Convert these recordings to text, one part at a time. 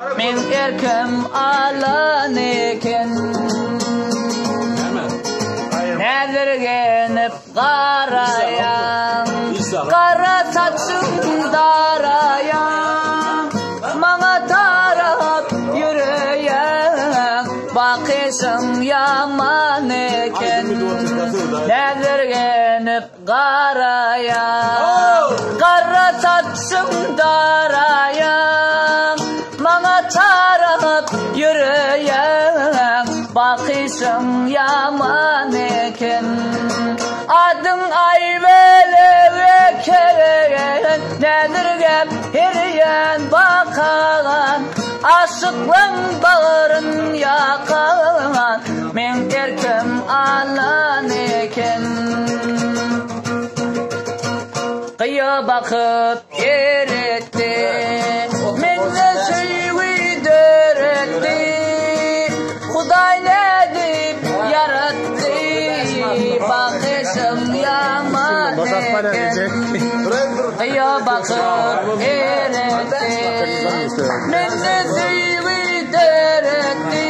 Men erkim alan eken Nedirgenip qarayan Qara saçım darayan Mana tarap yürüyen Bakışım yaman eken Nedirgenip qarayan Qara saçım darayan Mana tarap yürüyen Bakışım yaman eken Adın ayvele ve keregen Nedirgem hiriyen bakan Aşıklığın bağırın yakan Men erkim alan eken Kıya bakıp yeretti Minne şeyvi döretti Huday ne deyip yarattı Bakışım yaman eken Kıya bakıp yeretti Minne şeyvi döretti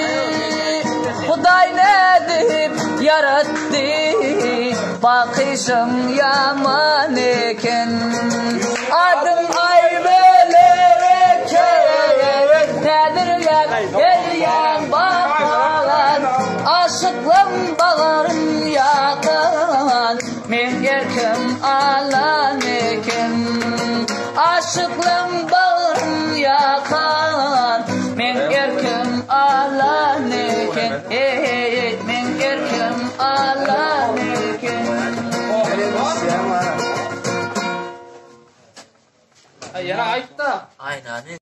Huday ne deyip yarattı Bakışım yaman eken Adım aybele ve keregen Nedirgen geriyen bakan Aşıklığın bağırın yakan Men erkim alan eken Aşıklığın bağırın yakan Men erkim alan eken Men erkim alan eken Yana ayıp da. Aynen.